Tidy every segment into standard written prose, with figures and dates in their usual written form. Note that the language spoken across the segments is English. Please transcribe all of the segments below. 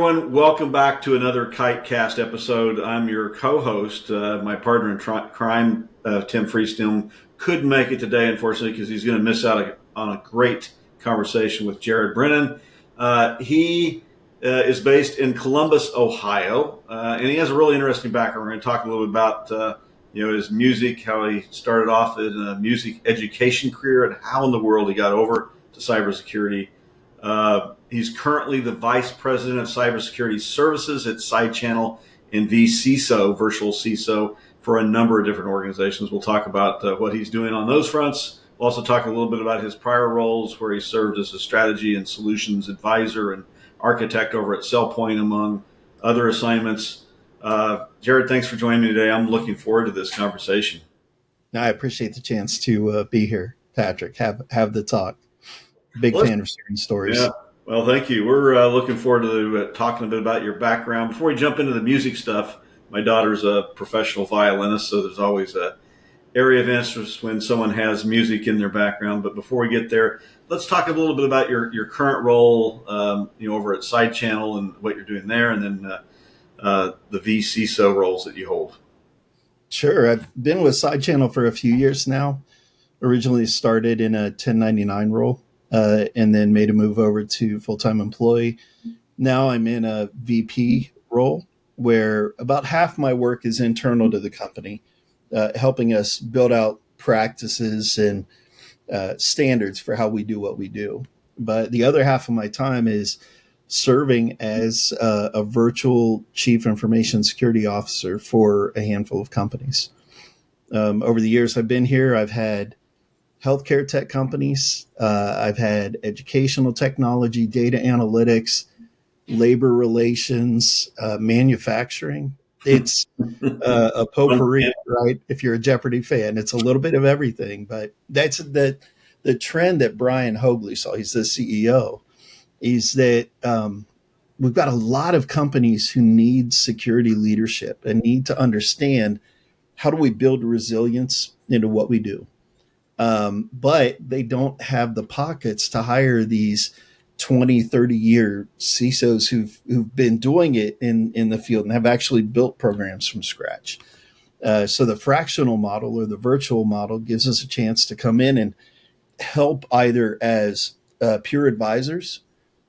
everyone. Welcome back to another KiteCast episode. I'm your co-host. My partner in crime, Tim Freestone, couldn't make it today, unfortunately, because he's going to miss out on a great conversation with Jerod Brennen. He is based in Columbus, Ohio, and he has a really interesting background. We're going to talk a little bit about his music, how he started off in a music education career, and how in the world he got over to cybersecurity. He's currently the Vice President of Cybersecurity Services at SideChannel and vCISO, Virtual CISO, for a number of different organizations. We'll talk about what he's doing on those fronts. We'll also talk a little bit about his prior roles, where he served as a strategy and solutions advisor and architect over at SailPoint, among other assignments. Jerod, thanks for joining me today. I'm looking forward to this conversation. I appreciate the chance to be here, Patrick. Have the talk. Big fan of sharing stories. Yeah. Well, thank you. We're looking forward to talking a bit about your background. Before we jump into the music stuff, my daughter's a professional violinist, so there's always an area of interest when someone has music in their background. But before we get there, let's talk a little bit about your current role, over at SideChannel and what you're doing there, and then the vCISO roles that you hold. Sure. I've been with SideChannel for a few years now. Originally started in a 1099 role. And then made a move over to full-time employee. Now I'm in a VP role where about half my work is internal to the company, helping us build out practices and standards for how we do what we do. But the other half of my time is serving as a virtual chief information security officer for a handful of companies. Over the years I've been here, I've had healthcare tech companies. I've had educational technology, data analytics, labor relations, manufacturing. It's a potpourri, right? If you're a Jeopardy fan, it's a little bit of everything. But that's the trend that Brian Hoagley saw. He's the CEO. Is that we've got a lot of companies who need security leadership and need to understand how do we build resilience into what we do. But they don't have the pockets to hire these 20, 30-year CISOs who've been doing it in the field and have actually built programs from scratch. So the fractional model or the virtual model gives us a chance to come in and help either as pure advisors,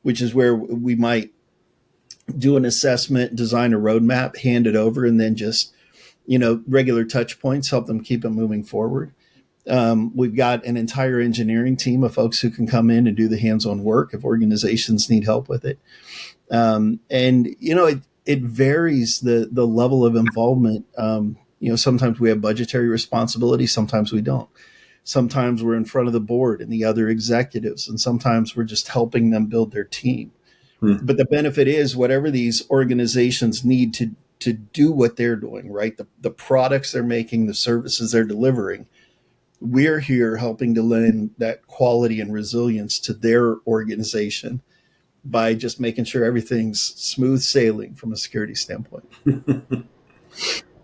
which is where we might do an assessment, design a roadmap, hand it over, and then just, regular touch points, help them keep it moving forward. We've got an entire engineering team of folks who can come in and do the hands-on work if organizations need help with it. It varies the level of involvement. Sometimes we have budgetary responsibility. Sometimes we don't. Sometimes we're in front of the board and the other executives, and sometimes we're just helping them build their team. But the benefit is whatever these organizations need to do what they're doing, right? The products they're making, the services they're delivering, we're here helping to lend that quality and resilience to their organization by just making sure everything's smooth sailing from a security standpoint.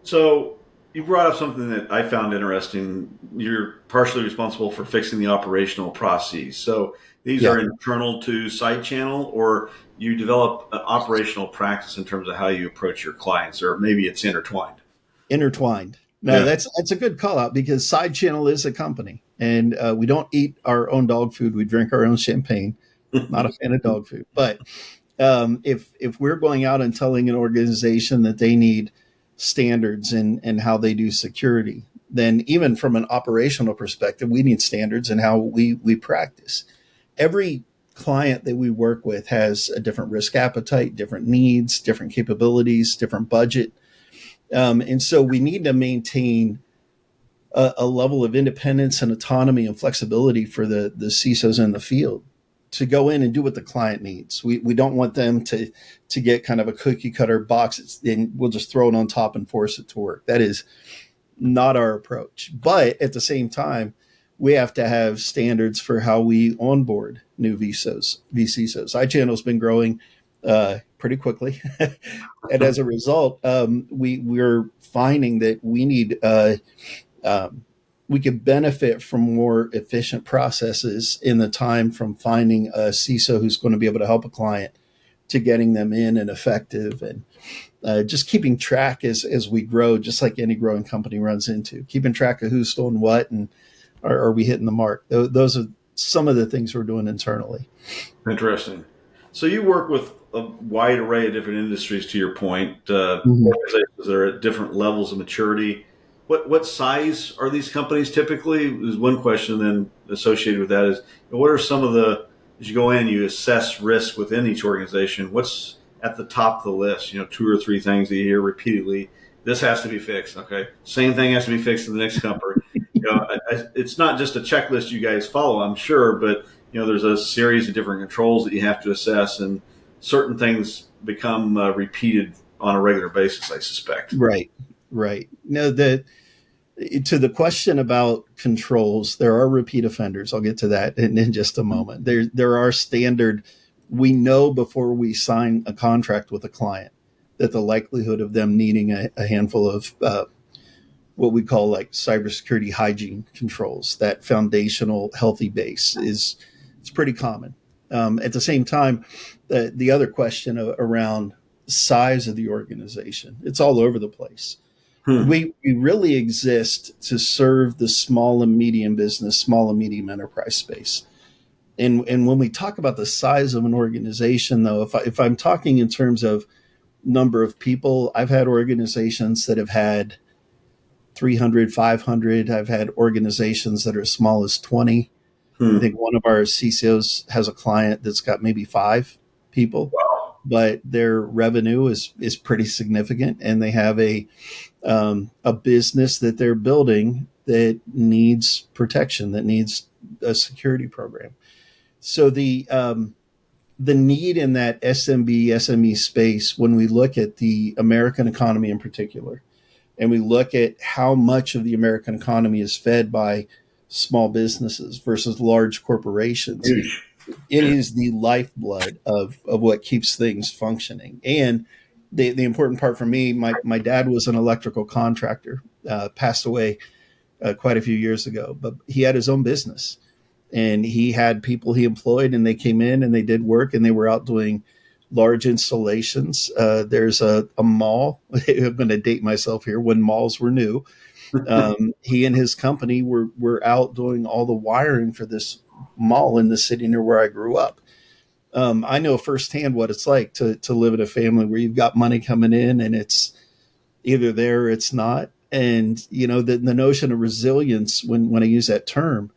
So you brought up something that I found interesting. You're partially responsible for fixing the operational processes. So these are internal to SideChannel, or you develop an operational practice in terms of how you approach your clients, or maybe it's intertwined. Intertwined. No, that's a good call out, because SideChannel is a company, and we don't eat our own dog food. We drink our own champagne. Not a fan of dog food, but if we're going out and telling an organization that they need standards and how they do security, then even from an operational perspective, we need standards in how we practice. Every client that we work with has a different risk appetite, different needs, different capabilities, different budget. And so we need to maintain a level of independence and autonomy and flexibility for the CISOs in the field to go in and do what the client needs. We don't want them to get kind of a cookie cutter box and we'll just throw it on top and force it to work. That is not our approach. But at the same time, we have to have standards for how we onboard new vCISOs. SideChannel has been growing pretty quickly. And as a result, we're finding that we need, we could benefit from more efficient processes in the time from finding a CISO who's going to be able to help a client to getting them in and effective, and just keeping track as we grow, just like any growing company runs into, keeping track of who's doing what, and are we hitting the mark. Those are some of the things we're doing internally. Interesting. So you work with a wide array of different industries, to your point, Mhm. organizations that are at different levels of maturity. What size are these companies typically? Is one question. Then associated with that is, what are some of the, as you go in, you assess risk within each organization. What's at the top of the list? Two or three things that you hear repeatedly. This has to be fixed. Okay, same thing has to be fixed in the next company. It's not just a checklist you guys follow, I'm sure, but there's a series of different controls that you have to assess, and certain things become repeated on a regular basis, I suspect. Right, right. No, to the question about controls, there are repeat offenders. I'll get to that in just a moment. There are standard. We know before we sign a contract with a client that the likelihood of them needing a handful of what we call like cybersecurity hygiene controls, that foundational healthy base, is it's pretty common. At the same time, the other question around size of the organization, it's all over the place. Hmm. We really exist to serve the small and medium business, small and medium enterprise space. And when we talk about the size of an organization, though, if I'm talking in terms of number of people, I've had organizations that have had 300, 500. I've had organizations that are as small as 20. I Hmm. think one of our CISOs has a client that's got maybe 5 people, Wow. but their revenue is pretty significant, and they have a business that they're building that needs protection, that needs a security program. So the need in that SMB SME space, when we look at the American economy in particular, and we look at how much of the American economy is fed by small businesses versus large corporations, Huge. it is the lifeblood of what keeps things functioning. And the important part for me, my dad was an electrical contractor, passed away quite a few years ago, but he had his own business, and he had people he employed, and they came in and they did work, and they were out doing large installations. There's a mall. I'm going to date myself here, when malls were new. He and his company were out doing all the wiring for this mall in the city near where I grew up. I know firsthand what it's like to live in a family where you've got money coming in and it's either there or it's not. And the notion of resilience, when I use that term,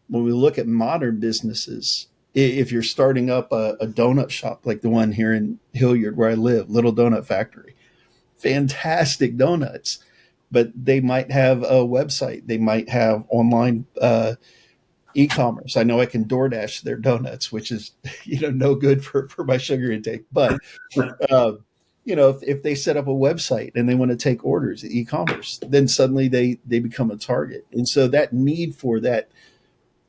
when we look at modern businesses, if you're starting up a donut shop like the one here in Hilliard where I live, Little Donut Factory, fantastic donuts, but they might have a website, they might have online e-commerce. I know I can DoorDash their donuts, which is no good for my sugar intake. But uh, if they set up a website and they want to take orders, e-commerce, then suddenly they become a target. And so that need for that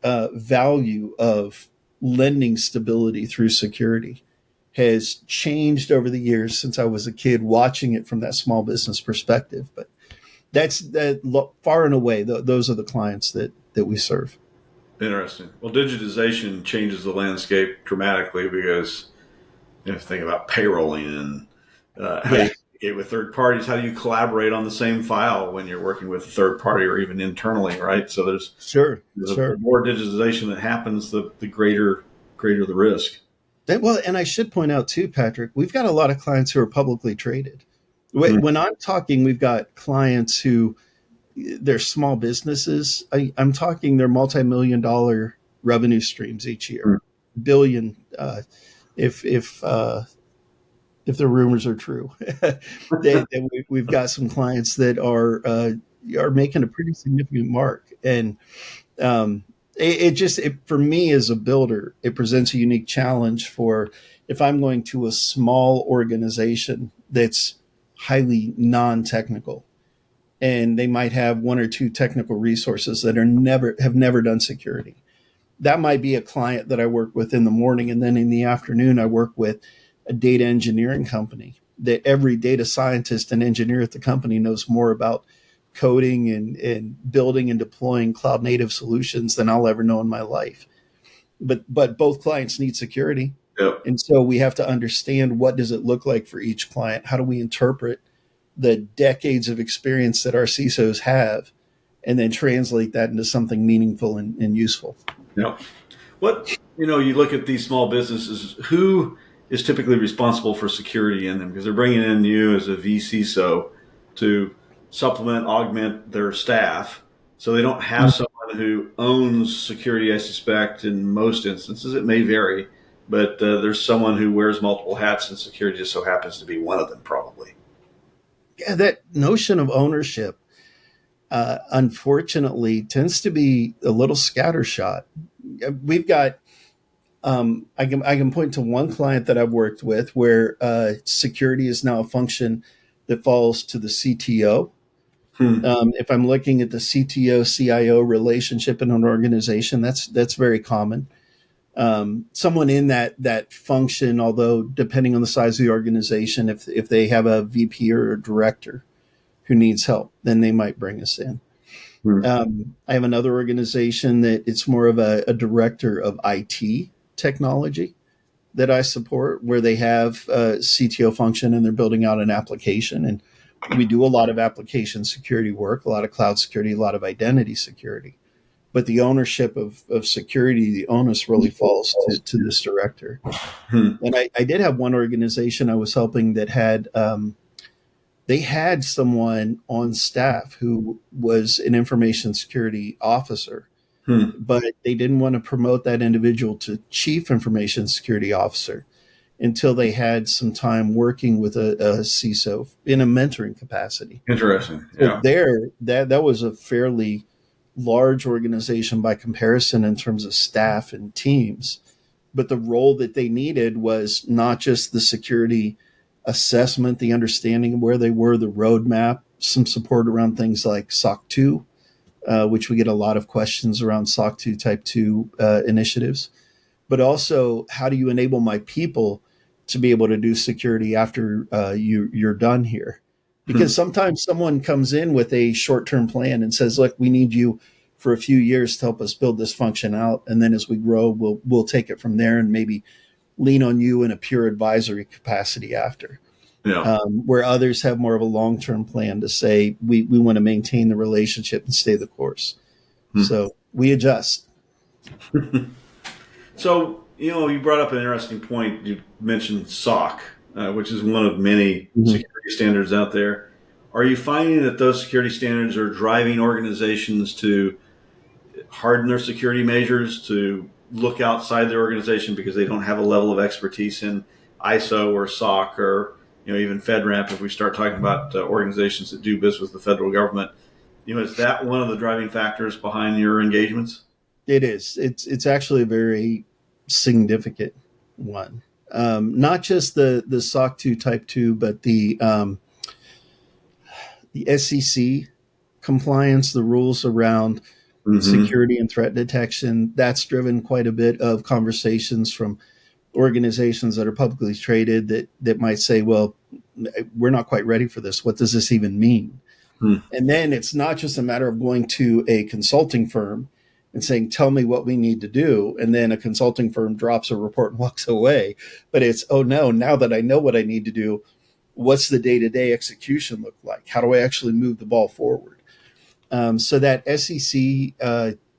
value of lending stability through security has changed over the years since I was a kid, watching it from that small business perspective. But that's that far and away. Those are the clients that we serve. Interesting. Well, digitization changes the landscape dramatically because think about payrolling and how do Yeah, you communicate with third parties? How do you collaborate on the same file when you're working with a third party or even internally, right? So there's sure, the sure. more digitization that happens, the greater the risk. Well, and I should point out too, Patrick, we've got a lot of clients who are publicly traded. Hmm. When I'm talking, we've got clients who they're small businesses. I'm talking they're multi-million dollar revenue streams each year, billion. If the rumors are true, we've got some clients that are making a pretty significant mark, and um, for me as a builder, it presents a unique challenge for if I'm going to a small organization that's highly non-technical, and they might have one or two technical resources that have never done security. That might be a client that I work with in the morning, and then in the afternoon I work with a data engineering company that every data scientist and engineer at the company knows more about coding and building and deploying cloud native solutions than I'll ever know in my life. But both clients need security. Yep. And so we have to understand, what does it look like for each client? How do we interpret the decades of experience that our CISOs have, and then translate that into something meaningful and useful? Yep. What, you look at these small businesses, who is typically responsible for security in them? Because they're bringing in you as a vCISO to supplement, augment their staff. So they don't have someone who owns security, I suspect, in most instances. It may vary, but there's someone who wears multiple hats, and security just so happens to be one of them, probably. Yeah, that notion of ownership, unfortunately, tends to be a little scattershot. We've got, I can point to one client that I've worked with where security is now a function that falls to the CTO. Hmm. If I'm looking at the CTO CIO relationship in an organization, that's very common. Someone in that function, although depending on the size of the organization, if they have a VP or a director who needs help, then they might bring us in. Hmm. I have another organization that it's more of a director of IT technology that I support, where they have a CTO function and they're building out an application. And we do a lot of application security work, a lot of cloud security, a lot of identity security. But the ownership of security, the onus really falls to this director. Hmm. And I did have one organization I was helping that had they had someone on staff who was an information security officer, Hmm. but they didn't want to promote that individual to chief information security officer until they had some time working with a CISO in a mentoring capacity. Interesting. So Yeah. that was a fairly large organization by comparison in terms of staff and teams. But the role that they needed was not just the security assessment, the understanding of where they were, the roadmap, some support around things like SOC 2, which we get a lot of questions around SOC 2 Type 2 initiatives, but also how do you enable my people to be able to do security after you're done here? Hmm. Because sometimes someone comes in with a short-term plan and says, "Look, we need you for a few years to help us build this function out, and then as we grow, we'll take it from there and maybe lean on you in a pure advisory capacity after." Yeah. Where others have more of a long-term plan to say, we want to maintain the relationship and stay the course. Hmm. So we adjust. So, you brought up an interesting point. You mentioned SOC, which is one of many Mhm. security standards out there. Are you finding that those security standards are driving organizations to harden their security measures, to look outside their organization because they don't have a level of expertise in ISO or SOC or even FedRAMP? If we start talking about organizations that do business with the federal government, is that one of the driving factors behind your engagements? It is. It's actually a very significant one. Not just the SOC 2 Type 2, but the SEC compliance, the rules around Mm-hmm. security and threat detection. That's driven quite a bit of conversations from organizations that are publicly traded that might say, "Well, we're not quite ready for this. What does this even mean?" Hmm. And then it's not just a matter of going to a consulting firm and saying, "Tell me what we need to do." And then a consulting firm drops a report and walks away. But it's, "Oh no, now that I know what I need to do, what's the day to day execution look like? How do I actually move the ball forward?" So that SEC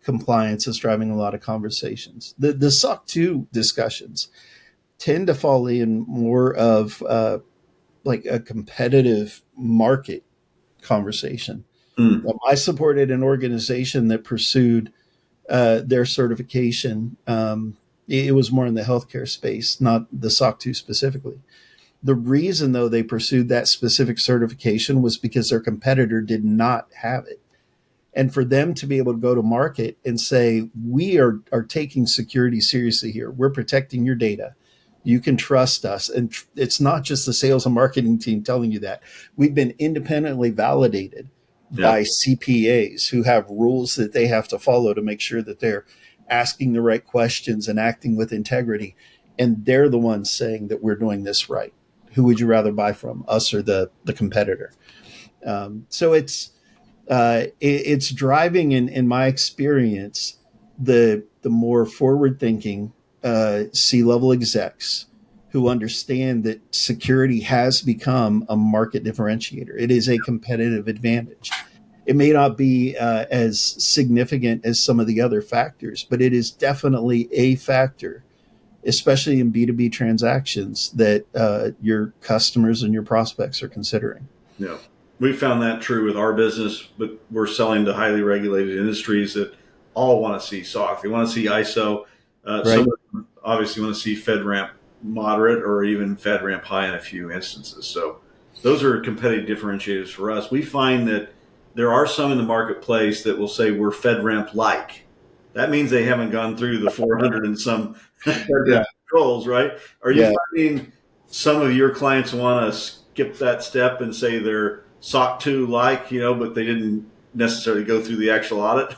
compliance is driving a lot of conversations. The SOC 2 discussions tend to fall in more of like a competitive market conversation. Hmm. I supported an organization that pursued their certification. It was more in the healthcare space, not the SOC 2 specifically. The reason, though, they pursued that specific certification was because their competitor did not have it. And for them to be able to go to market and say, "We are taking security seriously here. We're protecting your data. You can trust us." And it's not just the sales and marketing team telling you that. We've been independently validated Yeah. by CPAs who have rules that they have to follow to make sure that they're asking the right questions and acting with integrity. And they're the ones saying that we're doing this right. Who would you rather buy from, us or the competitor? So it's driving, in my experience, the more forward thinking C-level execs who understand that security has become a market differentiator. It is a competitive advantage. It may not be as significant as some of the other factors, but it is definitely a factor, especially in B2B transactions, that your customers and your prospects are considering. Yeah. We found that true with our business, but we're selling to highly regulated industries that all want to see SOC. They want to see ISO. Some Right? obviously want to see FedRAMP moderate or even FedRAMP high in a few instances. So those are competitive differentiators for us. We find that there are some in the marketplace that will say we're FedRAMP like. That means they haven't gone through the 400 and some Yeah. FedRAMP controls, right? Are you Yeah. finding some of your clients want to skip that step and say they're SOC 2 like, but they didn't necessarily go through the actual audit?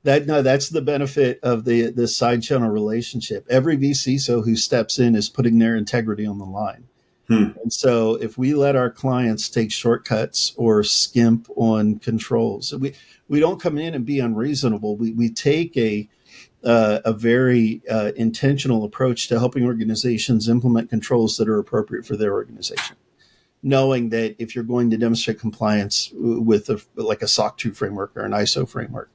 That's the benefit of the side channel relationship. Every vCISO who steps in is putting their integrity on the line. Hmm. And so if we let our clients take shortcuts or skimp on controls, we don't come in and be unreasonable. We take a very intentional approach to helping organizations implement controls that are appropriate for their organization, knowing that if you're going to demonstrate compliance with like a SOC 2 framework or an ISO framework,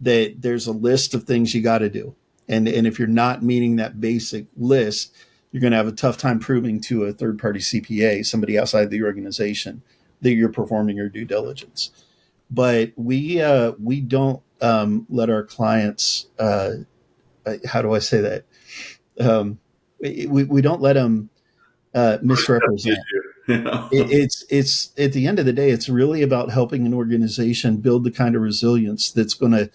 that there's a list of things you got to do. And if you're not meeting that basic list, you're going to have a tough time proving to a third party CPA, somebody outside the organization, that you're performing your due diligence. But we don't let our clients, how do I say that? We don't let them misrepresent. Yeah. It's at the end of the day, it's really about helping an organization build the kind of resilience that's going to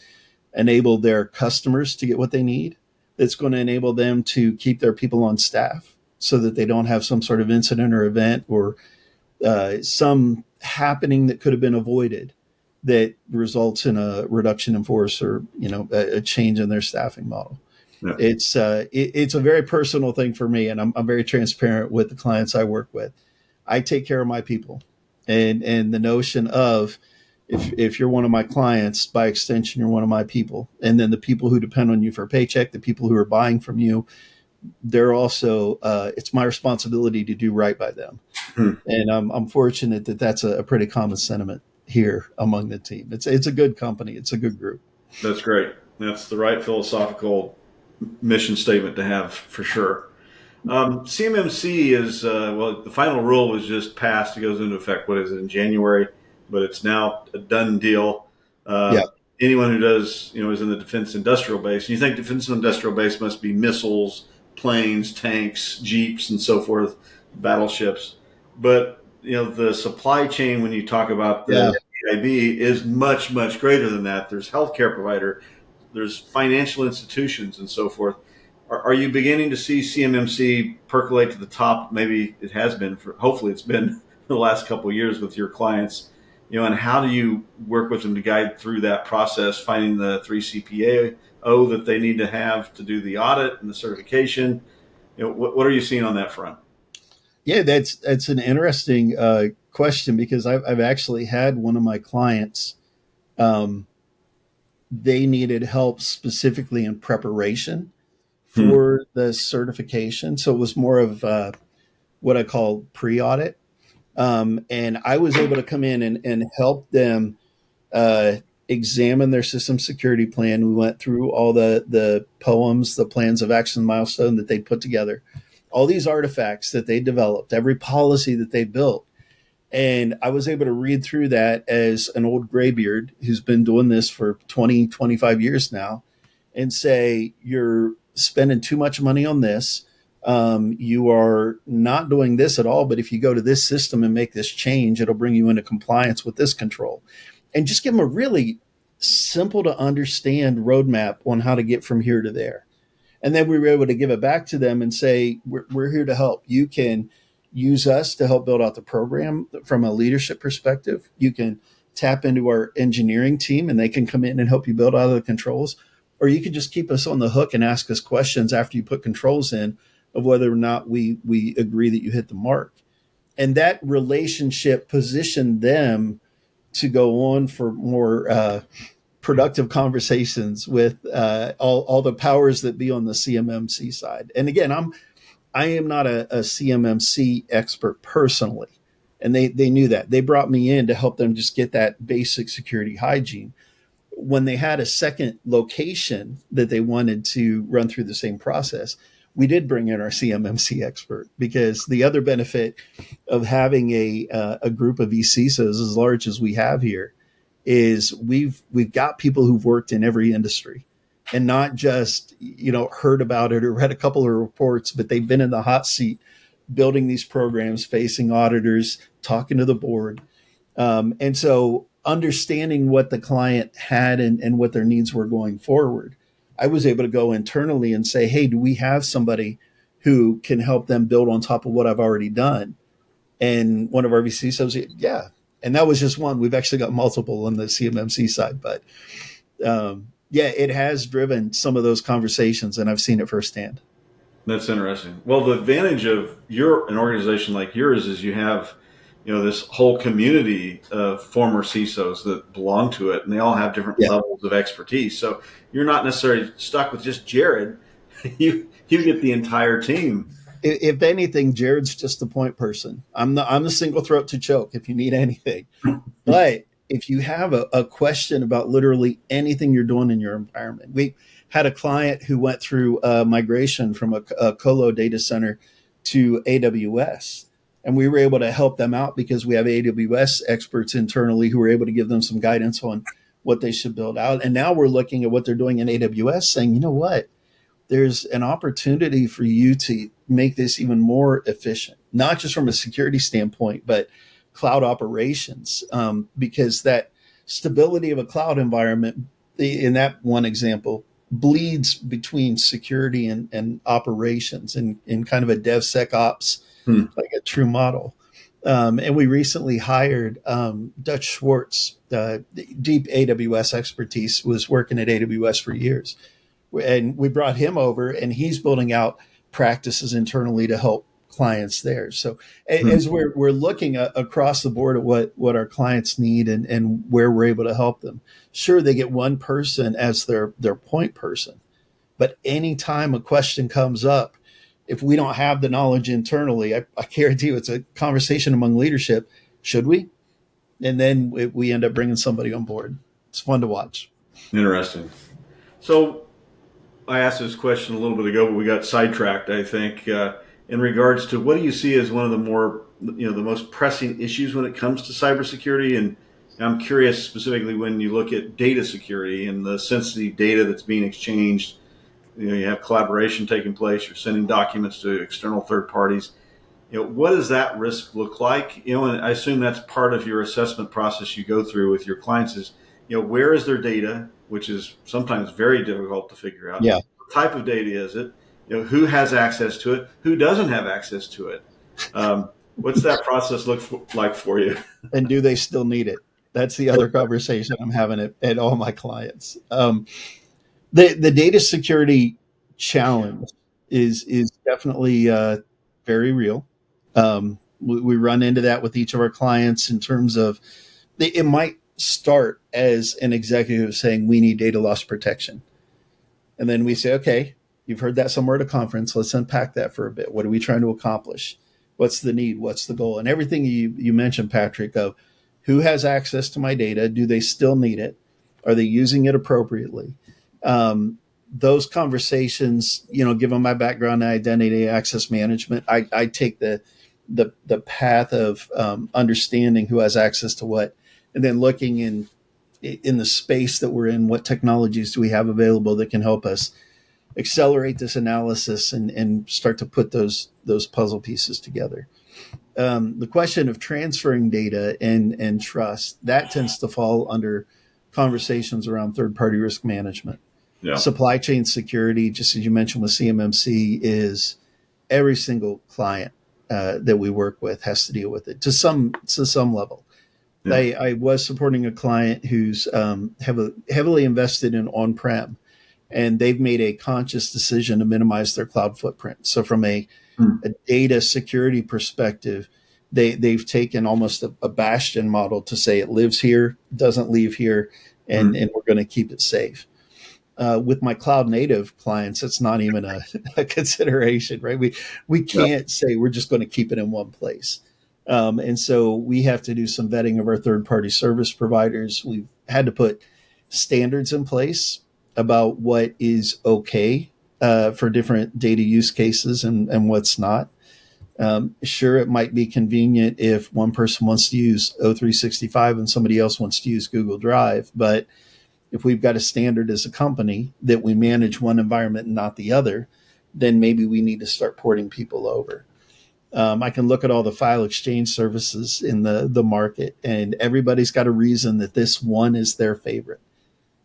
enable their customers to get what they need. That's going to enable them to keep their people on staff so that they don't have some sort of incident or event or some happening that could have been avoided that results in a reduction in force or a change in their staffing model. Yeah. It's a very personal thing for me, and I'm very transparent with the clients I work with. I take care of my people, and the notion of if you're one of my clients, by extension, you're one of my people. And then the people who depend on you for a paycheck, the people who are buying from you, they're also, it's my responsibility to do right by them. Hmm. And I'm fortunate that that's a pretty common sentiment here among the team. It's a good company. It's a good group. That's great. That's the right philosophical mission statement to have for sure. CMMC is, the final rule was just passed. It goes into effect, what is it, in January? But it's now a done deal. Yeah. Anyone who does, is in the defense industrial base. You think defense industrial base must be missiles, planes, tanks, jeeps, and so forth, battleships. But, the supply chain, when you talk about the PIB, is much, much greater than that. There's healthcare provider, there's financial institutions, and so forth. Are you beginning to see CMMC percolate to the top? Maybe it has been hopefully it's been the last couple of years with your clients, and how do you work with them to guide through that process, finding the 3 CPAO that they need to have to do the audit and the certification? What are you seeing on that front? Yeah, that's an interesting question, because I've actually had one of my clients, they needed help specifically in preparation for the certification. So it was more of what I call pre-audit. And I was able to come in and help them examine their system security plan. We went through all the poems, the plans of action milestone that they put together, all these artifacts that they developed, every policy that they built. And I was able to read through that as an old graybeard who's been doing this for 20, 25 years now, and say, you're spending too much money on this. You are not doing this at all. But if you go to this system and make this change, it'll bring you into compliance with this control. And just give them a really simple to understand roadmap on how to get from here to there. And then we were able to give it back to them and say, we're here to help. You can use us to help build out the program from a leadership perspective. You can tap into our engineering team and they can come in and help you build out the controls. Or you can just keep us on the hook and ask us questions after you put controls in of whether or not we agree that you hit the mark. And that relationship positioned them to go on for more productive conversations with all the powers that be on the CMMC side. And again, I am not a CMMC expert personally, and they knew that. They brought me in to help them just get that basic security hygiene. When they had a second location that they wanted to run through the same process, we did bring in our CMMC expert, because the other benefit of having a group of vCISOs as large as we have here is we've got people who've worked in every industry, and not just, heard about it or read a couple of reports, but they've been in the hot seat building these programs, facing auditors, talking to the board. And so understanding what the client had and what their needs were going forward, I was able to go internally and say, hey, do we have somebody who can help them build on top of what I've already done? And one of our vCISOs, yeah. And that was just one. We've actually got multiple on the CMMC side. But yeah, it has driven some of those conversations, and I've seen it firsthand. That's interesting. Well, the advantage of an organization like yours is you have, this whole community of former CISOs that belong to it, and they all have different levels of expertise. So you're not necessarily stuck with just Jerod. You get the entire team. If anything, Jerod's just the point person. I'm the single throat to choke if you need anything. But if you have a question about literally anything you're doing in your environment, we had a client who went through a migration from a colo data center to AWS. And we were able to help them out because we have AWS experts internally who were able to give them some guidance on what they should build out. And now we're looking at what they're doing in AWS, saying, you know what? There's an opportunity for you to make this even more efficient, not just from a security standpoint, but cloud operations, because that stability of a cloud environment, in that one example, bleeds between security and operations in kind of a DevSecOps, like a true model. And we recently hired Dutch Schwartz, deep AWS expertise, was working at AWS for years. And we brought him over, and he's building out practices internally to help clients there. So as we're looking across the board at what our clients need and where we're able to help them, sure, they get one person as their point person. But anytime a question comes up, if we don't have the knowledge internally, I guarantee you it's a conversation among leadership. Should we? And then we end up bringing somebody on board. It's fun to watch. Interesting. So I asked this question a little bit ago, but we got sidetracked, I think, in regards to what do you see as one of the more, the most pressing issues when it comes to cybersecurity? And I'm curious specifically when you look at data security and the sensitive data that's being exchanged. You have collaboration taking place. You're sending documents to external third parties. What does that risk look like? And I assume that's part of your assessment process you go through with your clients is, where is their data, which is sometimes very difficult to figure out. Yeah. What type of data is it? Who has access to it? Who doesn't have access to it? What's that process look like for you? And do they still need it? That's the other conversation I'm having at all my clients. The data security challenge is definitely very real. We run into that with each of our clients in terms of it might start as an executive saying we need data loss protection. And then we say, okay, you've heard that somewhere at a conference. Let's unpack that for a bit. What are we trying to accomplish? What's the need? What's the goal? And everything you mentioned, Patrick, of who has access to my data? Do they still need it? Are they using it appropriately? Those conversations, given my background in identity access management, I take the path of understanding who has access to what, and then looking in the space that we're in, what technologies do we have available that can help us accelerate this analysis and start to put those puzzle pieces together. The question of transferring data and trust, that tends to fall under conversations around third-party risk management. Yeah. Supply chain security, just as you mentioned with CMMC, is every single client that we work with has to deal with it to some level. Yeah. I was supporting a client who's heavily invested in on-prem, and they've made a conscious decision to minimize their cloud footprint. So from a data security perspective, they've taken almost a bastion model to say it lives here, doesn't leave here, and we're going to keep it safe. With my cloud native clients, it's not even a consideration, right? We can't say we're just going to keep it in one place. And so we have to do some vetting of our third party service providers. We've had to put standards in place about what is okay for different data use cases and what's not. Sure, it might be convenient if one person wants to use O365 and somebody else wants to use Google Drive, but if we've got a standard as a company that we manage one environment and not the other, then maybe we need to start porting people over. I can look at all the file exchange services in the market, and everybody's got a reason that this one is their favorite.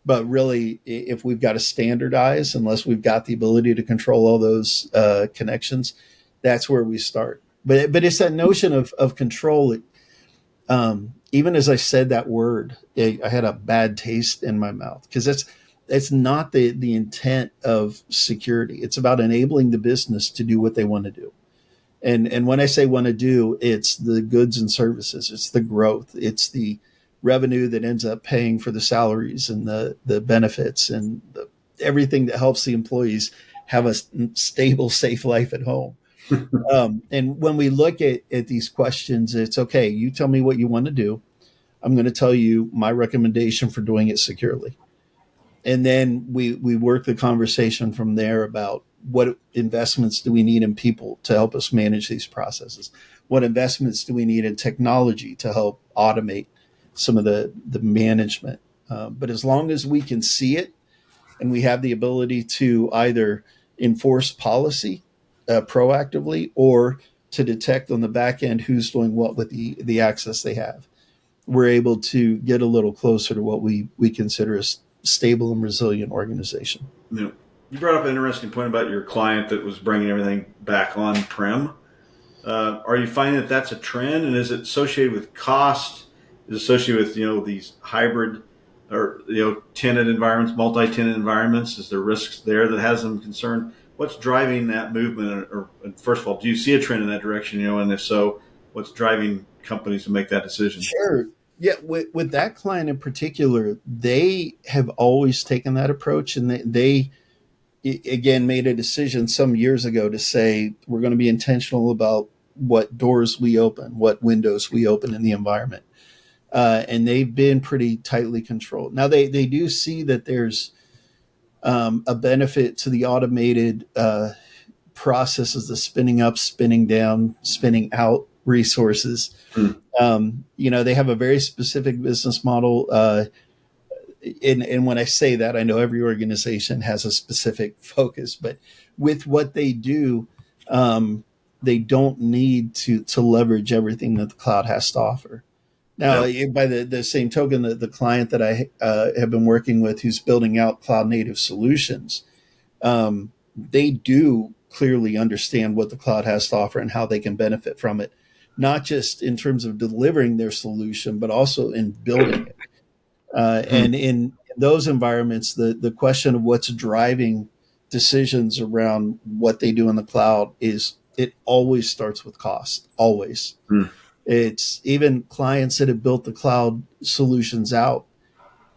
But really, if we've got to standardize, unless we've got the ability to control all those connections, that's where we start. But it's that notion of control. Even as I said that word, I had a bad taste in my mouth, because it's not the intent of security. It's about enabling the business to do what they want to do. And when I say want to do, it's the goods and services, it's the growth, it's the revenue that ends up paying for the salaries and the benefits and everything that helps the employees have a stable, safe life at home. And when we look at these questions, it's okay, you tell me what you want to do. I'm going to tell you my recommendation for doing it securely. And then we work the conversation from there about what investments do we need in people to help us manage these processes? What investments do we need in technology to help automate some of the management? But as long as we can see it and we have the ability to either enforce policy proactively or to detect on the back end who's doing what with the access they have, we're able to get a little closer to what we consider a stable and resilient organization. Yeah. You brought up an interesting point about your client that was bringing everything back on-prem. Are you finding that that's a trend, and is it associated with cost? Is it associated with these hybrid or tenant environments, multi-tenant environments? Is there risks there that has them concerned? What's driving that movement? Or first of all, do you see a trend in that direction? And if so, what's driving companies to make that decision? Sure. Yeah, with that client in particular, they have always taken that approach, and they again made a decision some years ago to say we're going to be intentional about what doors we open, what windows we open in the environment, and they've been pretty tightly controlled. Now they do see that there's a benefit to the automated processes, the spinning up, spinning down, spinning out resources. They have a very specific business model. And when I say that, I know every organization has a specific focus, but with what they do, they don't need to leverage everything that the cloud has to offer. Now, by the same token, the client that I have been working with who's building out cloud native solutions, they do clearly understand what the cloud has to offer and how they can benefit from it, not just in terms of delivering their solution, but also in building it. And in those environments, the question of what's driving decisions around what they do in the cloud is it always starts with cost, always. It's even clients that have built the cloud solutions out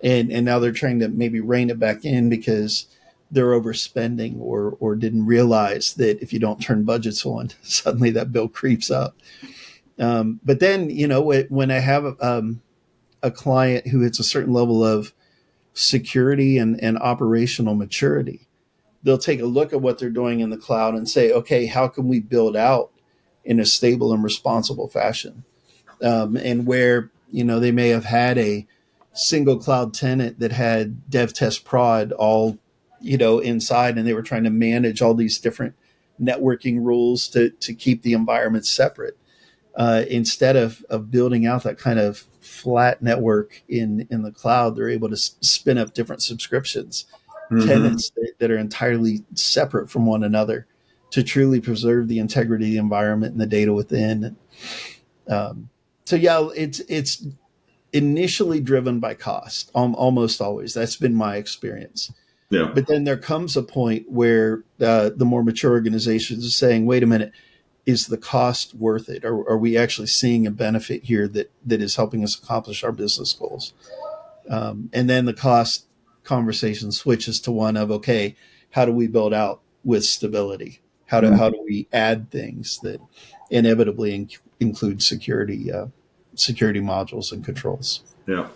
and now they're trying to maybe rein it back in because they're overspending or didn't realize that if you don't turn budgets on, suddenly that bill creeps up. But then, when I have a client who hits a certain level of security and operational maturity, they'll take a look at what they're doing in the cloud and say, okay, how can we build out in a stable and responsible fashion? And where, they may have had a single cloud tenant that had dev test prod all, inside, and they were trying to manage all these different networking rules to keep the environment separate. Instead of building out that kind of flat network in the cloud, they're able to spin up different subscriptions, tenants that are entirely separate from one another to truly preserve the integrity of the environment and the data within. So yeah, it's initially driven by cost, almost always. That's been my experience. Yeah. But then there comes a point where the more mature organizations are saying, wait a minute, is the cost worth it? Are we actually seeing a benefit here that is helping us accomplish our business goals? And then the cost conversation switches to one of, okay, how do we build out with stability? How do we add things that inevitably include security modules and controls? Yeah.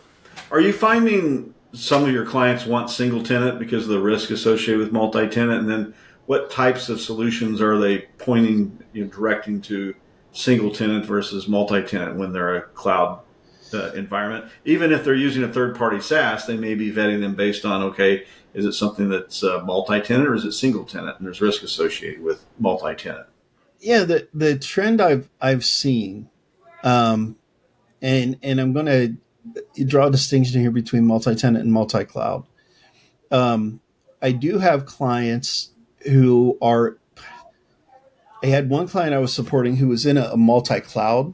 Are you finding some of your clients want single tenant because of the risk associated with multi-tenant? And then what types of solutions are they pointing, directing to single tenant versus multi-tenant when they're a cloud environment? Even if they're using a third-party SaaS, they may be vetting them based on, okay, is it something that's multi-tenant or is it single tenant? And there's risk associated with multi-tenant. Yeah, the trend I've seen, and I'm going to draw a distinction here between multi-tenant and multi-cloud. I do have clients who are. I had one client I was supporting who was in a multi-cloud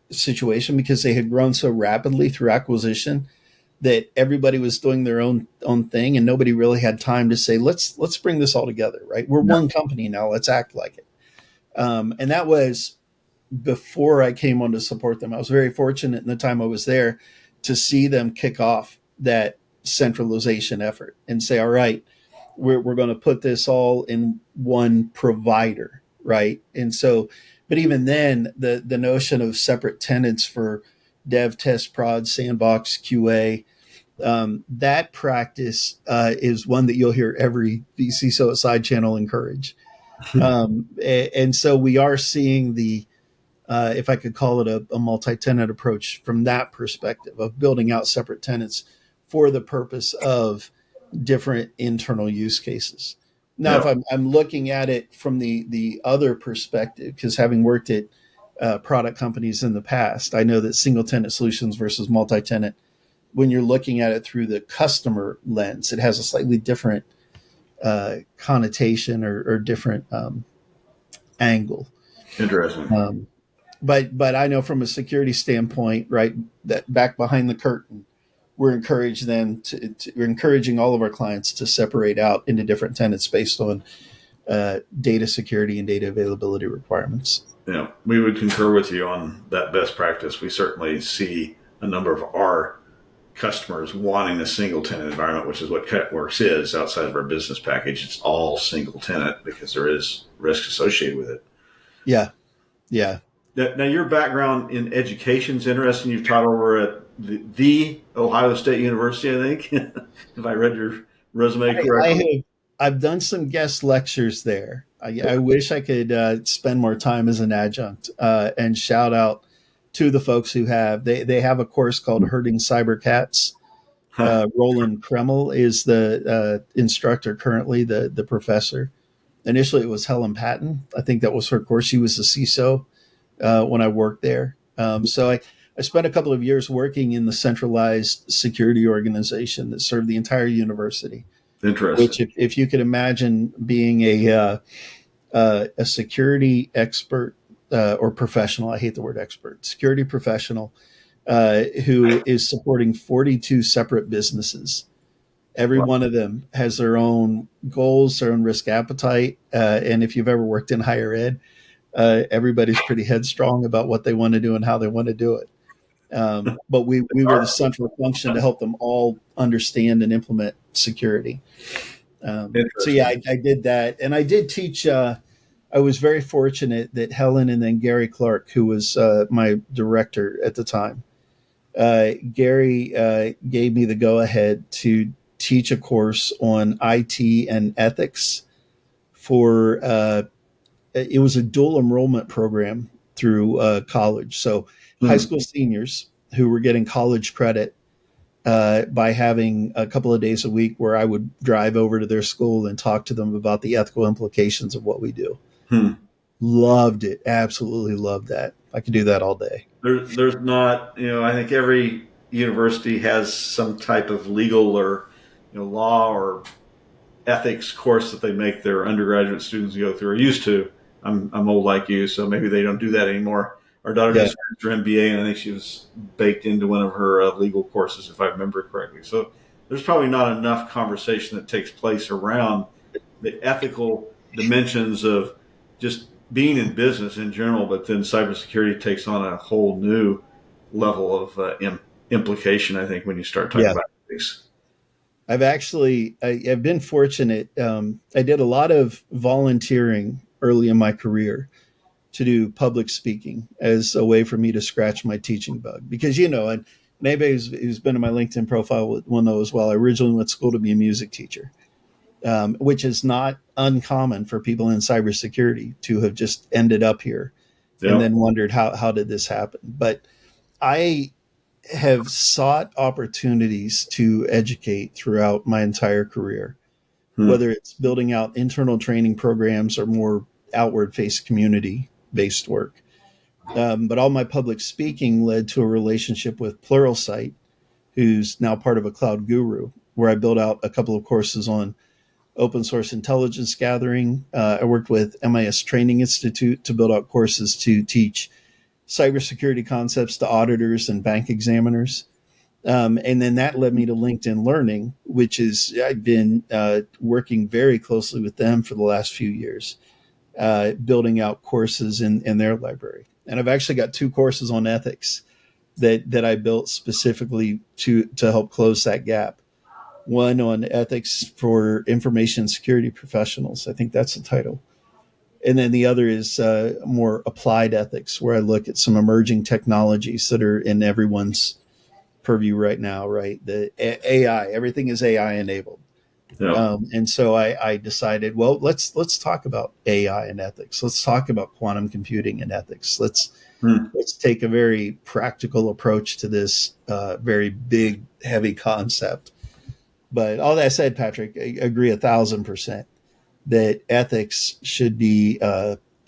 situation because they had grown so rapidly through acquisition that everybody was doing their own thing, and nobody really had time to say, let's bring this all together. Right? We're one company now. Let's act like it. And that was before I came on to support them. I was very fortunate in the time I was there to see them kick off that centralization effort and say, all right, we're going to put this all in one provider, right? And so, but even then, the notion of separate tenants for dev, test, prod, sandbox, QA, that practice is one that you'll hear every vCISO at SideChannel encourage. And so we are seeing the, if I could call it a multi-tenant approach from that perspective of building out separate tenants for the purpose of different internal use cases. Now, if I'm looking at it from the other perspective, because having worked at product companies in the past, I know that single tenant solutions versus multi-tenant, when you're looking at it through the customer lens, it has a slightly different connotation or different angle. Interesting. But I know from a security standpoint, right, that back behind the curtain, we're we're encouraging all of our clients to separate out into different tenants based on data security and data availability requirements. Yeah, we would concur with you on that best practice. We certainly see a number of our customers wanting a single tenant environment, which is what CutWorks is outside of our business package. It's all single tenant because there is risk associated with it. Yeah. Now, your background in education is interesting. You've taught over at the Ohio State University, I think, if I read your resume correctly. I've done some guest lectures there. I wish I could spend more time as an adjunct and shout out to the folks who have. They have a course called Herding Cybercats. Roland Kreml is the instructor currently, the professor. Initially, it was Helen Patton. I think that was her course. She was the CISO when I worked there. So I spent a couple of years working in the centralized security organization that served the entire university. Interesting. Which, if you could imagine being a security expert or professional, I hate the word expert, security professional who is supporting 42 separate businesses. Every one of them has their own goals, their own risk appetite. And if you've ever worked in higher ed, everybody's pretty headstrong about what they want to do and how they want to do it. But we were the central function to help them all understand and implement security. So yeah, I did that. And I did teach, I was very fortunate that Helen and then Gary Clark, who was my director at the time, Gary gave me the go-ahead to teach a course on IT and ethics for, it was a dual enrollment program through college. So high school seniors who were getting college credit by having a couple of days a week where I would drive over to their school and talk to them about the ethical implications of what we do. Loved it. Absolutely loved that. I could do that all day. There's not, I think every university has some type of legal or, law or ethics course that they make their undergraduate students go through or used to. I'm old like you, so maybe they don't do that anymore. Our daughter just finished her MBA, and I think she was baked into one of her legal courses, if I remember correctly. So there's probably not enough conversation that takes place around the ethical dimensions of just being in business in general, but then cybersecurity takes on a whole new level of implication, I think, when you start talking Yeah. about these. I've been fortunate. I did a lot of volunteering early in my career to do public speaking as a way for me to scratch my teaching bug. Because, and anybody who's been in my LinkedIn profile will know as well, I originally went to school to be a music teacher, which is not uncommon for people in cybersecurity to have just ended up here and Yeah. then wondered how did this happen. But I have sought opportunities to educate throughout my entire career, Hmm. whether it's building out internal training programs or more outward faced community based work. But all my public speaking led to a relationship with Pluralsight, who's now part of a cloud guru, where I built out a couple of courses on open source intelligence gathering. I worked with MIS Training Institute to build out courses to teach cybersecurity concepts to auditors and bank examiners. And then that led me to LinkedIn Learning, which is I've been working very closely with them for the last few years, building out courses in their library. And I've actually got two courses on ethics that I built specifically to help close that gap. One on ethics for information security professionals. I think that's the title. And then the other is more applied ethics, where I look at some emerging technologies that are in everyone's purview right now, right? The AI, everything is AI enabled. Yeah. And so I decided, well, let's talk about AI and ethics. Let's talk about quantum computing and ethics. Hmm. Let's take a very practical approach to this very big, heavy concept. But all that said, Patrick, I agree 1,000% that ethics should be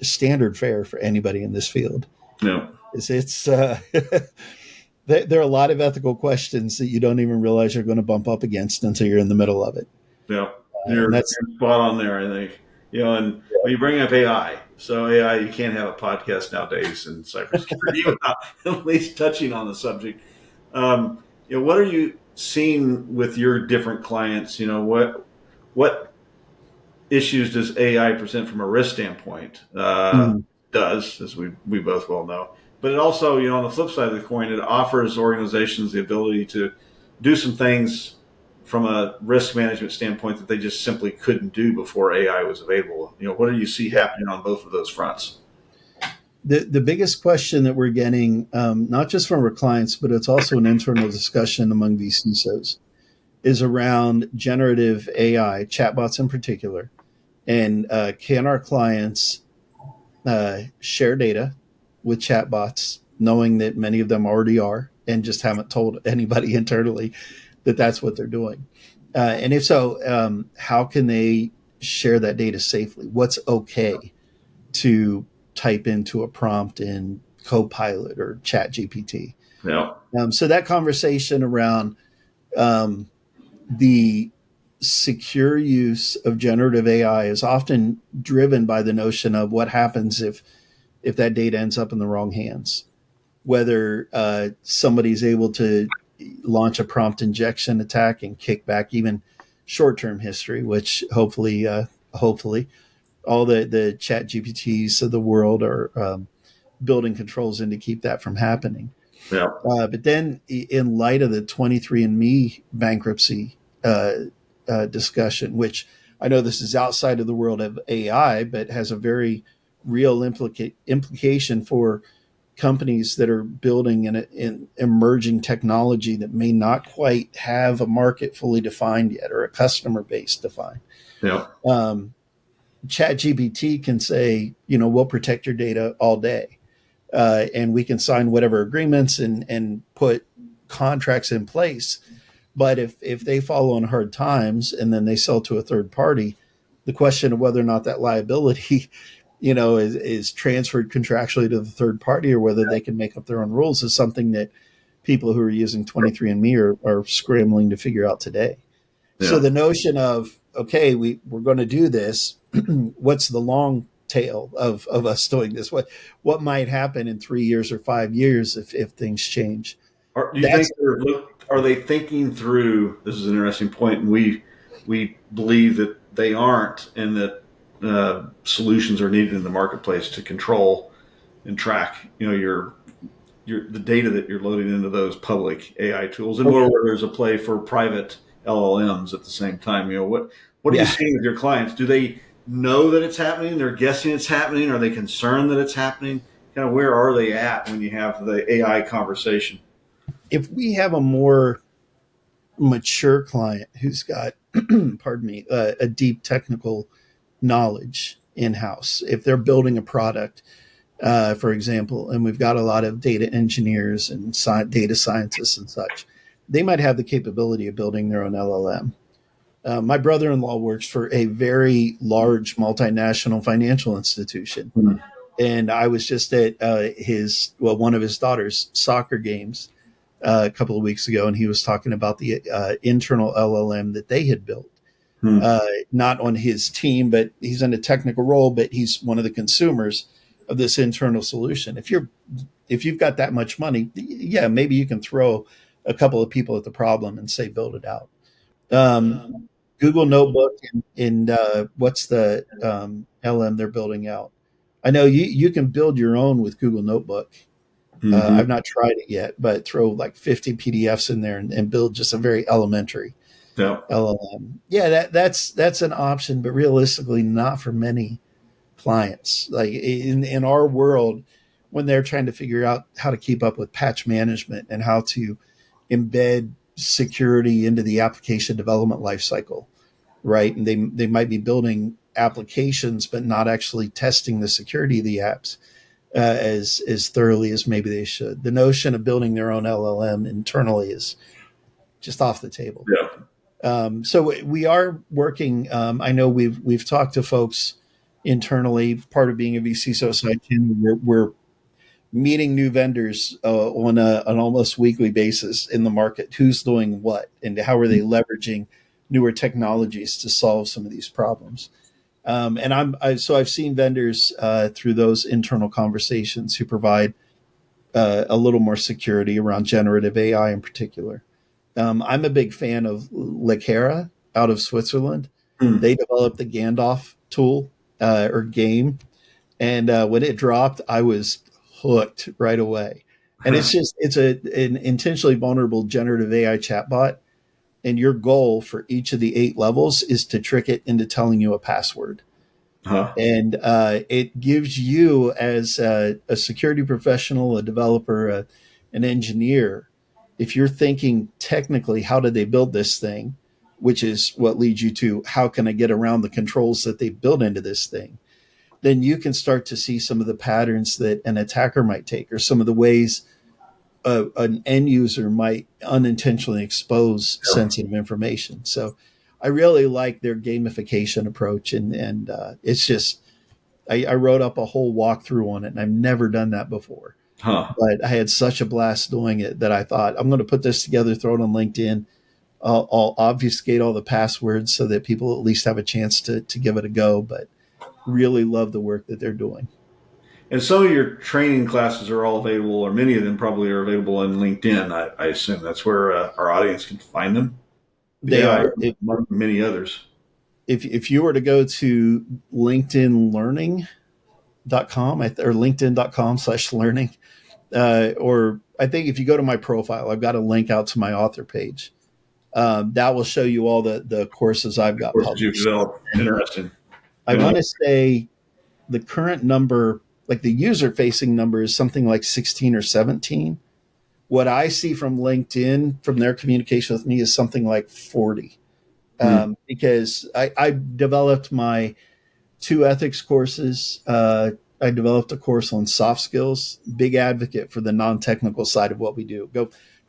standard fare for anybody in this field. Yeah. It's there are a lot of ethical questions that you don't even realize you're going to bump up against until you're in the middle of it. Yeah. And You're that's spot on there, I think. And when you bring up AI, so AI, you can't have a podcast nowadays in cybersecurity without at least touching on the subject. What are you seeing with your different clients? What issues does AI present from a risk standpoint? mm, Does, as we both well know, but it also, on the flip side of the coin, it offers organizations the ability to do some things from a risk management standpoint that they just simply couldn't do before AI was available. What do you see happening on both of those fronts? the biggest question that we're getting, not just from our clients, but it's also an internal discussion among these CISOs, is around generative AI, chatbots in particular, and can our clients share data with chatbots, knowing that many of them already are, and just haven't told anybody internally that that's what they're doing. And if so, how can they share that data safely? What's okay to type into a prompt in Copilot or Chat GPT? Yeah. So that conversation around um, the secure use of generative AI is often driven by the notion of what happens if that data ends up in the wrong hands, whether somebody's able to launch a prompt injection attack and kick back even short-term history, which hopefully all the chat GPTs of the world are building controls in to keep that from happening. Yeah. But then in light of the 23andMe bankruptcy discussion, which I know this is outside of the world of AI, but has a very real implication for companies that are building an emerging technology that may not quite have a market fully defined yet or a customer base defined. Yeah. Um, Chat GPT can say, we'll protect your data all day. And we can sign whatever agreements and put contracts in place. But if they fall on hard times and then they sell to a third party, the question of whether or not that liability is transferred contractually to the third party or whether they can make up their own rules is something that people who are using 23andMe are scrambling to figure out today. So Yeah. the notion of, okay, we're going to do this, what's the long tail of us doing this? What might happen in 3 years or 5 years if things change? Do you think That's are they thinking through? This is an interesting point, and we believe that they aren't, and that solutions are needed in the marketplace to control and track, your the data that you're loading into those public AI tools, and more where there's a play for private LLMs at the same time. What are you seeing with your clients? Do they know that it's happening? They're guessing it's happening. Are they concerned that it's happening? Kind of where are they at when you have the AI conversation? If we have a more mature client who's got, pardon me, a deep technical knowledge in house, if they're building a product, for example, and we've got a lot of data engineers and data scientists and such, they might have the capability of building their own LLM. My brother-in-law works for a very large multinational financial institution. Hmm. And I was just at one of his daughter's soccer games a couple of weeks ago, and he was talking about the internal LLM that they had built. Hmm. Not on his team, but he's in a technical role, but he's one of the consumers of this internal solution. If you've got that much money, yeah, maybe you can throw a couple of people at the problem and say, build it out. Google Notebook and what's the LM they're building out? I know you can build your own with Google Notebook. Mm-hmm. I've not tried it yet, but throw like 50 PDFs in there and build just a very elementary LLM. Yeah, that's an option, but realistically not for many clients. Like in our world, when they're trying to figure out how to keep up with patch management and how to embed security into the application development lifecycle, right? And they might be building applications, but not actually testing the security of the apps as thoroughly as maybe they should. The notion of building their own LLM internally is just off the table. Yeah. So we are working. I know we've talked to folks internally. Part of being a vCISO SideChannel, we're meeting new vendors on an almost weekly basis in the market. Who's doing what, and how are they leveraging newer technologies to solve some of these problems? So I've seen vendors through those internal conversations who provide a little more security around generative AI in particular. I'm a big fan of Lekera out of Switzerland. Hmm. They developed the Gandalf tool or game, and when it dropped, I was hooked right away. And it's an intentionally vulnerable generative AI chatbot. And your goal for each of the 8 levels is to trick it into telling you a password. Huh. And it gives you, as a security professional, a developer, an engineer, if you're thinking technically, how did they build this thing, which is what leads you to how can I get around the controls that they built into this thing, then you can start to see some of the patterns that an attacker might take, or some of the ways an end user might unintentionally expose sensitive information. So I really like their gamification approach. And it's just, I wrote up a whole walkthrough on it, and I've never done that before. Huh. But I had such a blast doing it that I thought, I'm going to put this together, throw it on LinkedIn. I'll obfuscate all the passwords so that people at least have a chance to give it a go. But really love the work that they're doing. And some of your training classes are all available, or many of them probably are available on LinkedIn. I assume that's where our audience can find them. They are. Among many others. If you were to go to LinkedInlearning.com or LinkedIn.com/learning, or I think if you go to my profile, I've got a link out to my author page. That will show you all the courses I've got Courses you've published. developed. Interesting. I want to say the current number, like the user facing number, is something like 16 or 17. What I see from LinkedIn, from their communication with me, is something like 40. Because I developed my 2 ethics courses. I developed a course on soft skills. Big advocate for the non-technical side of what we do.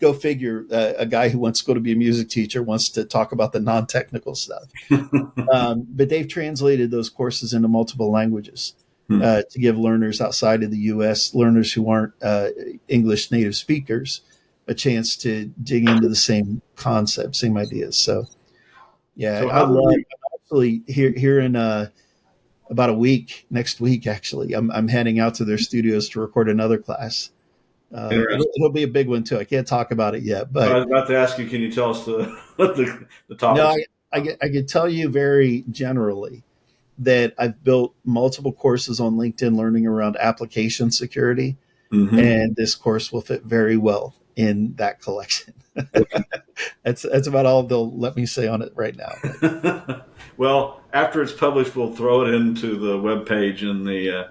Go figure. A guy who wants to go to be a music teacher wants to talk about the non-technical stuff. But they've translated those courses into multiple languages to give learners outside of the U.S., learners who aren't English native speakers, a chance to dig into the same concepts, same ideas. So, yeah, So I love actually here in about a week, next week, actually, I'm heading out to their studios to record another class. It'll be a big one too. I can't talk about it yet, but I was about to ask you, can you tell us the topics? no, I can tell you very generally. that I've built multiple courses on LinkedIn learning around application security, Mm-hmm. and this course will fit very well in that collection. That's about all they'll let me say on it right now. But Well, after it's published, we'll throw it into the web page and the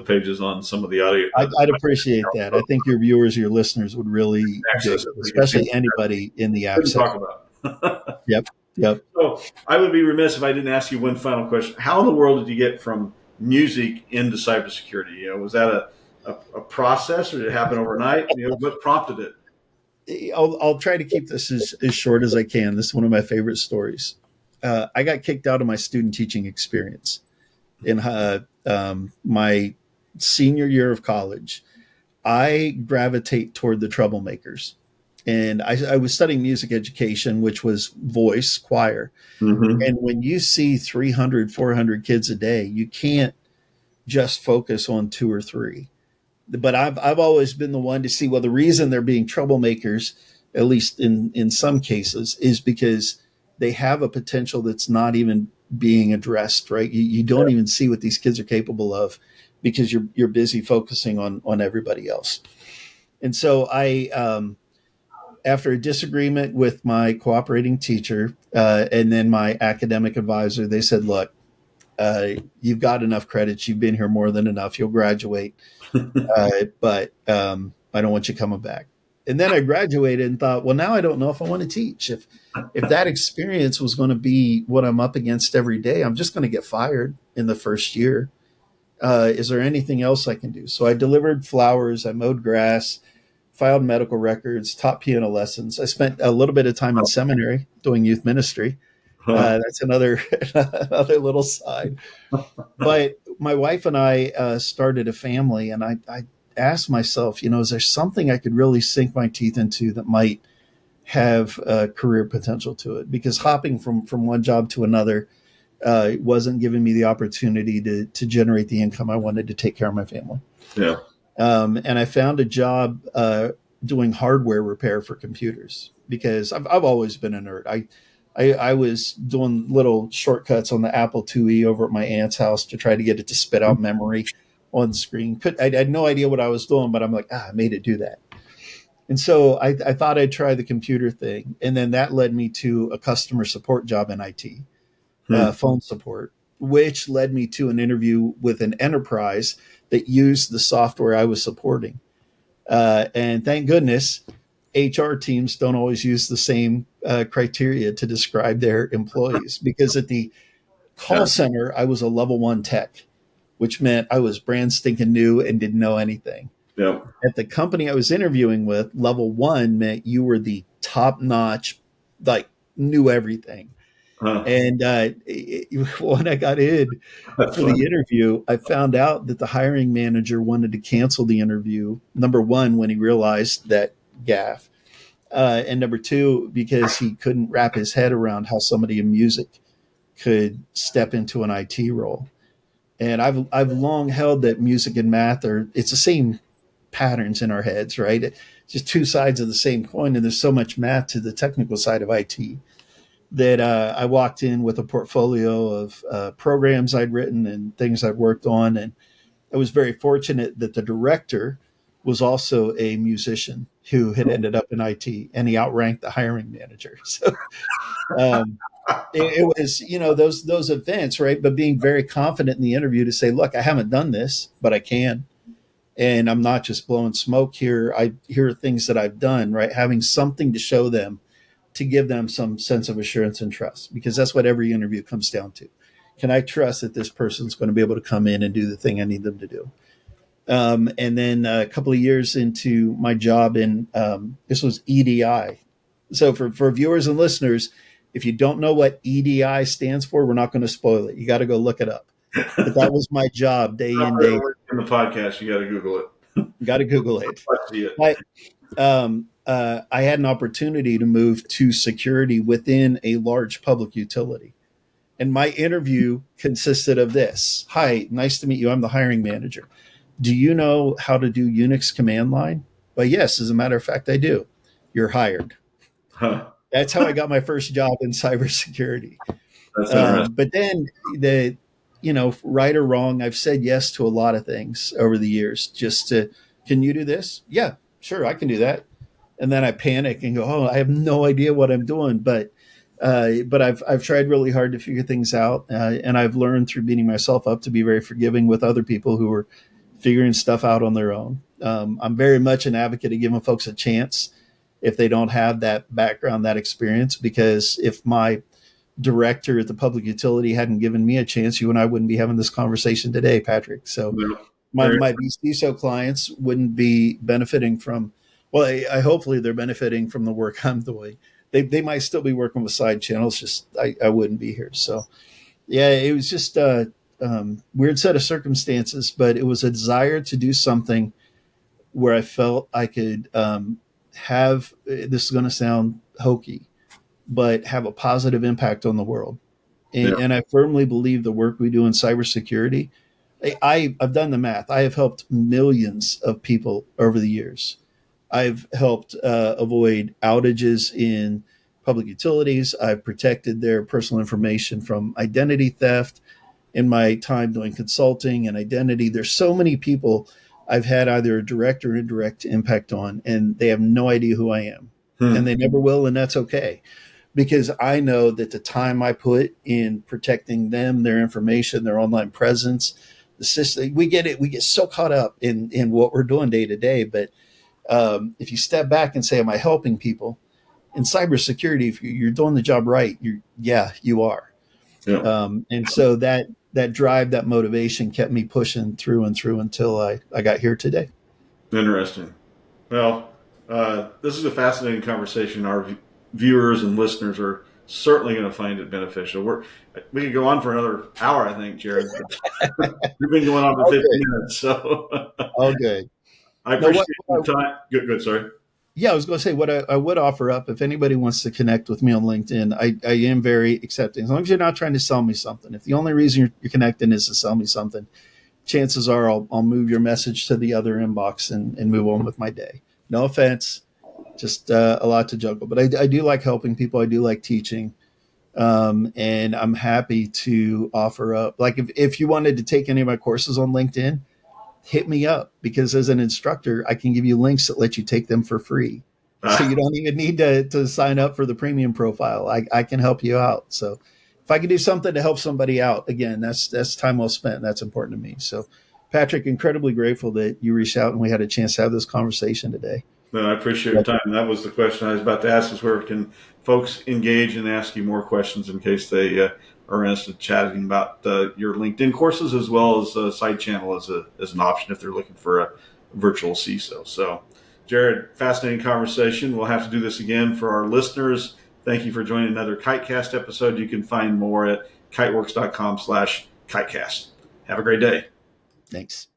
pages on some of the audio I'd appreciate that. I think your viewers, your listeners would really dig access it, it. They can especially anybody in the app couldn't talk sector. about. Yep. Yep. So I would be remiss if I didn't ask you one final question. How in the world did you get from music into cybersecurity? Was that a process, or did it happen overnight? What prompted it? I'll try to keep this as short as I can. This is one of my favorite stories. I got kicked out of my student teaching experience in my senior year of college. I gravitate toward the troublemakers. And I was studying music education, which was voice, choir. Mm-hmm. And when you see 300, 400 kids a day, you can't just focus on two or three. But I've always been the one to see, well, the reason they're being troublemakers, at least in some cases, is because they have a potential that's not even being addressed, right? You don't even see what these kids are capable of because you're busy focusing on everybody else. And so after a disagreement with my cooperating teacher and then my academic advisor, they said, look, you've got enough credits. You've been here more than enough. You'll graduate. But I don't want you coming back. And then I graduated and thought, well, now I don't know if I want to teach. If that experience was going to be what I'm up against every day, I'm just going to get fired in the first year. Is there anything else I can do? So I delivered flowers, I mowed grass, filed medical records, taught piano lessons. I spent a little bit of time in seminary doing youth ministry. That's another another little side. But my wife and I started a family, and I asked myself, is there something I could really sink my teeth into that might have career potential to it? Because hopping from one job to another wasn't giving me the opportunity to generate the income I wanted to take care of my family. Yeah. And I found a job doing hardware repair for computers because I've always been a nerd. I was doing little shortcuts on the Apple IIe over at my aunt's house to try to get it to spit out memory on the screen. I had no idea what I was doing, but I'm like, I made it do that. And so I thought I'd try the computer thing. And then that led me to a customer support job in IT, phone support, which led me to an interview with an enterprise that used the software I was supporting. And thank goodness, HR teams don't always use the same criteria to describe their employees, because at the call center, I was a level 1 tech, which meant I was brand stinking new and didn't know anything. Yeah. At the company I was interviewing with, level 1 meant you were the top notch, like knew everything. And when I got in for the interview, I found out that the hiring manager wanted to cancel the interview. Number one, when he realized that gaffe. And number two, because he couldn't wrap his head around how somebody in music could step into an IT role. And I've long held that music and math it's the same patterns in our heads, right? It's just two sides of the same coin. And there's so much math to the technical side of IT that I walked in with a portfolio of programs I'd written and things I'd worked on. And I was very fortunate that the director was also a musician who had ended up in IT, and he outranked the hiring manager. So it was, those events, right? But being very confident in the interview to say, look, I haven't done this, but I can. And I'm not just blowing smoke here. Here are things that I've done, right? Having something to show them, to give them some sense of assurance and trust, because that's what every interview comes down to. Can I trust that this person's going to be able to come in and do the thing I need them to do? And then a couple of years into my job this was EDI. So for viewers and listeners, if you don't know what EDI stands for, we're not going to spoil it. You got to go look it up. But that was my job day in, day out. In the podcast, you got to Google it. Got to Google it. I had an opportunity to move to security within a large public utility. And my interview consisted of this. Hi, nice to meet you. I'm the hiring manager. Do you know how to do Unix command line? Well, yes, as a matter of fact, I do. You're hired. That's how I got my first job in cybersecurity. That's interesting. But then right or wrong, I've said yes to a lot of things over the years. Can you do this? Yeah, sure, I can do that. And then I panic and go, oh, I have no idea what I'm doing. But I've tried really hard to figure things out, and I've learned through beating myself up to be very forgiving with other people who are figuring stuff out on their own. I'm very much an advocate of giving folks a chance if they don't have that background, that experience, because if my director at the public utility hadn't given me a chance, you and I wouldn't be having this conversation today, Patrick. So my vCISO clients wouldn't be benefiting from, well, I hopefully they're benefiting from the work I'm doing. They might still be working with side channels, just I wouldn't be here. So yeah, it was just a weird set of circumstances, but it was a desire to do something where I felt I could have, this is going to sound hokey, but have a positive impact on the world. And I firmly believe the work we do in cybersecurity, I've done the math. I have helped millions of people over the years. I've helped avoid outages in public utilities. I've protected their personal information from identity theft in my time doing consulting and identity. There's so many people I've had either a direct or indirect impact on, and they have no idea who I am. And they never will, and that's okay. Because I know that the time I put in protecting them, their information, their online presence, the system, we get so caught up in what we're doing day to day. But if you step back and say, am I helping people? In cybersecurity, if you're doing the job right, you are. Yeah. And so that drive, that motivation kept me pushing through and through until I got here today. Interesting. Well, this is a fascinating conversation. Our viewers and listeners are certainly going to find it beneficial. We could go on for another hour, I think, Jerod. We've been going on for 15 minutes, so all good. I appreciate your time. Good, sorry. Yeah, I was going to say what I would offer up, if anybody wants to connect with me on LinkedIn, I am very accepting. As long as you're not trying to sell me something. If the only reason you're connecting is to sell me something, chances are I'll move your message to the other inbox and move on with my day. No offense, just a lot to juggle. But I do like helping people. I do like teaching. And I'm happy to offer up. Like if you wanted to take any of my courses on LinkedIn, hit me up, because as an instructor, I can give you links that let you take them for free. So you don't even need to sign up for the premium profile. I can help you out. So if I can do something to help somebody out, again, that's time well spent. That's important to me. So Patrick, incredibly grateful that you reached out and we had a chance to have this conversation today. No, I appreciate your time. That was the question I was about to ask, is where can folks engage and ask you more questions in case they are interested in chatting about your LinkedIn courses, as well as SideChannel as an option if they're looking for a virtual CISO. So, Jerod, fascinating conversation. We'll have to do this again. For our listeners, thank you for joining another KiteCast episode. You can find more at kiteworks.com/KiteCast. Have a great day. Thanks.